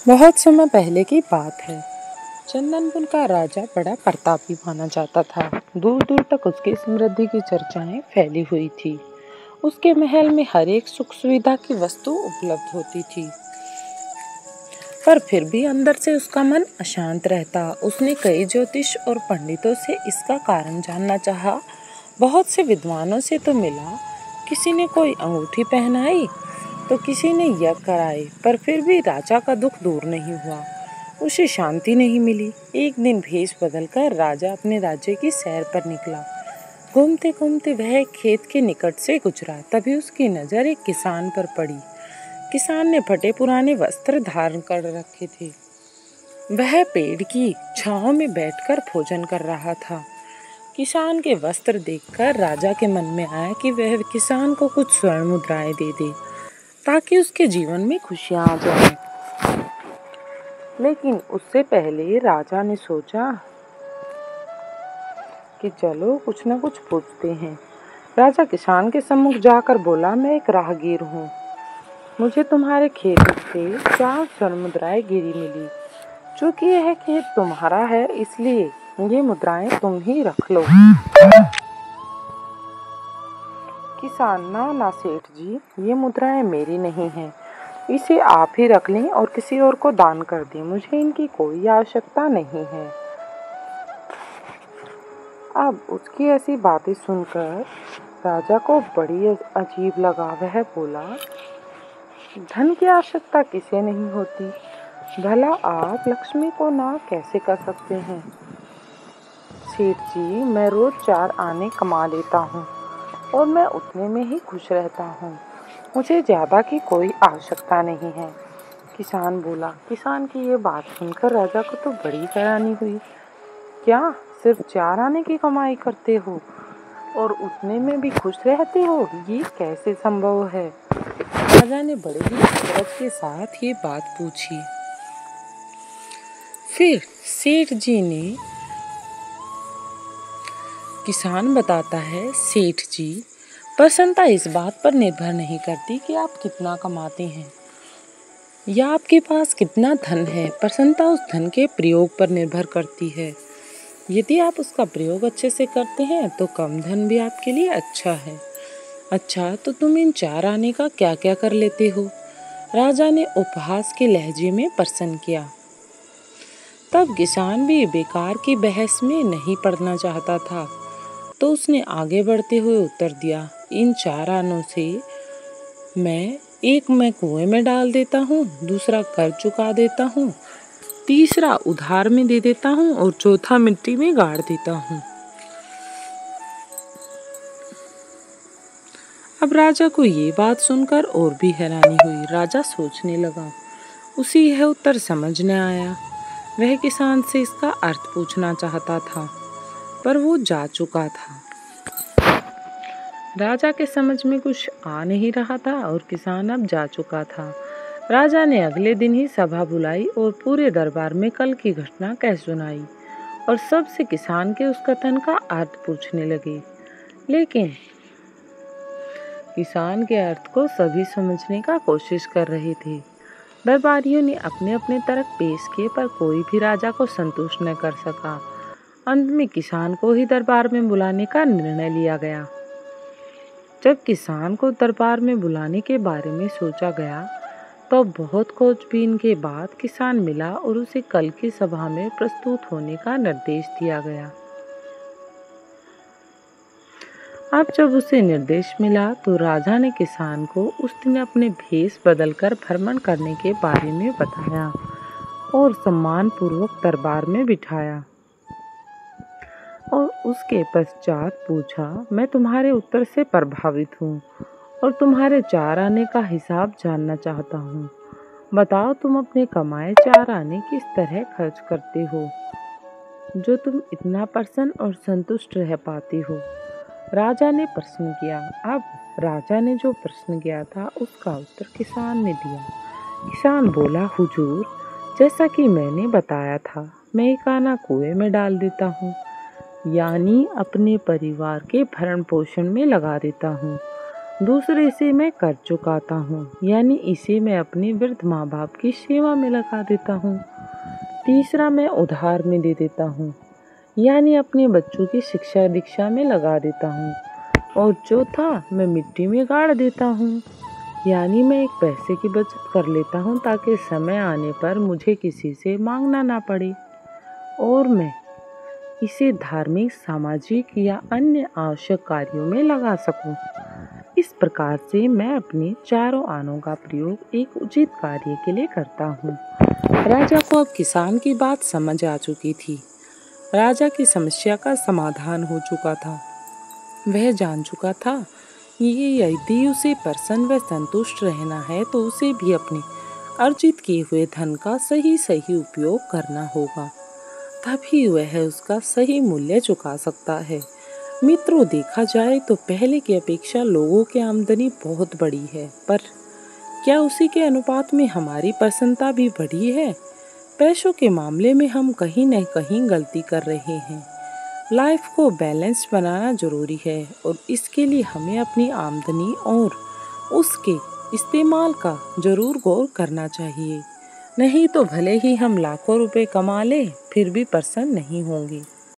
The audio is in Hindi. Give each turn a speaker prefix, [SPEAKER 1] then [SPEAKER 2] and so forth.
[SPEAKER 1] बहुत समय पहले की बात है। चंदनपुर का राजा बड़ा प्रतापी माना जाता था। दूर दूर तक उसकी समृद्धि की चर्चाएं फैली हुई थी। उसके महल में हर एक सुख सुविधा की वस्तु उपलब्ध होती थी, पर फिर भी अंदर से उसका मन अशांत रहता। उसने कई ज्योतिष और पंडितों से इसका कारण जानना चाहा। बहुत से विद्वानों से तो मिला, किसी ने कोई अंगूठी पहनाई तो किसी ने यज्ञ कराए, पर फिर भी राजा का दुख दूर नहीं हुआ। उसे शांति नहीं मिली। एक दिन भेष बदलकर राजा अपने राज्य की सैर पर निकला। घूमते घूमते वह एक खेत के निकट से गुजरा। तभी उसकी नजर एक किसान पर पड़ी। किसान ने फटे पुराने वस्त्र धारण कर रखे थे। वह पेड़ की छांव में बैठकर भोजन कर रहा था। किसान के वस्त्र देखकर राजा के मन में आया कि वह किसान को कुछ स्वर्ण मुद्राएं दे दे, ताकि उसके जीवन में खुशियां आ जाएं। लेकिन उससे पहले राजा ने सोचा कि चलो कुछ न कुछ पूछते हैं। राजा किसान के सम्मुख जाकर बोला, मैं एक राहगीर हूँ। मुझे तुम्हारे खेत से 4 स्वर्ण मुद्राएं गिरी मिली। चूंकि यह खेत तुम्हारा है, इसलिए ये मुद्राएं तुम ही रख लो। किसान, ना सेठ जी, ये मुद्राएं मेरी नहीं हैं। इसे आप ही रख लें और किसी और को दान कर दें। मुझे इनकी कोई आवश्यकता नहीं है। अब उसकी ऐसी बातें सुनकर राजा को बड़ी अजीब लगा। वह बोला, धन की आवश्यकता किसे नहीं होती, भला आप लक्ष्मी को ना कैसे कर सकते हैं। सेठ जी, मैं रोज 4 आने कमा लेता हूँ और मैं उतने में ही खुश रहता हूँ। मुझे ज्यादा की कोई आवश्यकता नहीं है। किसान बोला। किसान की ये बात सुनकर राजा को तो बड़ी हैरानी हुई। क्या सिर्फ 4 आने की कमाई करते हो और उतने में भी खुश रहते हो? ये कैसे संभव है? राजा ने बड़े ही अचरज के साथ ये बात पूछी। फिर सेठ जी ने किसान बताता है, सेठ जी, प्रसन्नता इस बात पर निर्भर नहीं करती कि आप कितना कमाते हैं या आपके पास कितना धन है। प्रसन्नता उस धन के प्रयोग पर निर्भर करती है। यदि आप उसका प्रयोग अच्छे से करते हैं तो कम धन भी आपके लिए अच्छा है। अच्छा, तो तुम इन 4 आने का क्या क्या कर लेते हो? राजा ने उपहास के लहजे में प्रश्न किया। तब किसान भी बेकार की बहस में नहीं पड़ना चाहता था, तो उसने आगे बढ़ते हुए उत्तर दिया, इन 4 आनों से मैं कुएं में डाल देता हूँ, दूसरा कर्ज चुका देता हूँ, तीसरा उधार में दे देता हूँ और चौथा मिट्टी में गाड़ देता हूँ। अब राजा को ये बात सुनकर और भी हैरानी हुई। राजा सोचने लगा। उसे यह उत्तर समझ न आया। वह किसान से इसका अर्थ पूछना चाहता था, पर वो जा चुका था। राजा के समझ में कुछ आ नहीं रहा था और किसान अब जा चुका था। राजा ने अगले दिन ही सभा बुलाई और पूरे दरबार में कल की घटना कह सुनाई और सबसे किसान के उस कथन का अर्थ पूछने लगे। लेकिन किसान के अर्थ को सभी समझने का कोशिश कर रहे थे। दरबारियों ने अपने अपने तर्क पेश किए, पर कोई भी राजा को संतुष्ट न कर सका। अंत में किसान को ही दरबार में बुलाने का निर्णय लिया गया। जब किसान को दरबार में बुलाने के बारे में सोचा गया, तो बहुत खोजबीन के बाद किसान मिला और उसे कल की सभा में प्रस्तुत होने का निर्देश दिया गया। अब जब उसे निर्देश मिला तो राजा ने किसान को उस दिन अपने भेष बदलकर भ्रमण करने के बारे में बताया और सम्मान पूर्वक दरबार में बिठाया और उसके पश्चात पूछा, मैं तुम्हारे उत्तर से प्रभावित हूँ और तुम्हारे 4 आने का हिसाब जानना चाहता हूँ। बताओ, तुम अपने कमाए 4 आने किस तरह खर्च करते हो, जो तुम इतना प्रसन्न और संतुष्ट रह पाते हो? राजा ने प्रश्न किया। अब राजा ने जो प्रश्न किया था उसका उत्तर किसान ने दिया। किसान बोला, हुजूर, जैसा कि मैंने बताया था, मैं 1 आना कुएं में डाल देता हूँ, यानी अपने परिवार के भरण पोषण में लगा देता हूँ। दूसरे से मैं कर्ज चुकाता हूँ, यानी इसे मैं अपने वृद्ध माँ बाप की सेवा में लगा देता हूँ। तीसरा, मैं उधार में दे देता हूँ, यानी अपने बच्चों की शिक्षा दीक्षा में लगा देता हूँ। और चौथा, मैं मिट्टी में गाड़ देता हूँ, यानी मैं एक पैसे की बचत कर लेता हूँ ताकि समय आने पर मुझे किसी से मांगना ना पड़े और मैं इसे धार्मिक, सामाजिक या अन्य आवश्यक कार्यों में लगा सकूं। इस प्रकार से मैं अपने चारों आनों का प्रयोग एक उचित कार्य के लिए करता हूँ। राजा को अब किसान की बात समझ आ चुकी थी। राजा की समस्या का समाधान हो चुका था। वह जान चुका था कि यदि उसे प्रसन्न व संतुष्ट रहना है तो उसे भी अपने अर्जित किए हुए धन का सही उपयोग करना होगा। तभी वह उसका सही मूल्य चुका सकता है। मित्रों, देखा जाए तो पहले की अपेक्षा लोगों की आमदनी बहुत बढ़ी है, पर क्या उसी के अनुपात में हमारी प्रसन्नता भी बढ़ी है? पैसों के मामले में हम कहीं न कहीं गलती कर रहे हैं। लाइफ को बैलेंस बनाना जरूरी है और इसके लिए हमें अपनी आमदनी और उसके इस्तेमाल का जरूर गौर करना चाहिए। नहीं तो भले ही हम लाखों रुपए कमा लें, फिर भी प्रसन्न नहीं होंगे।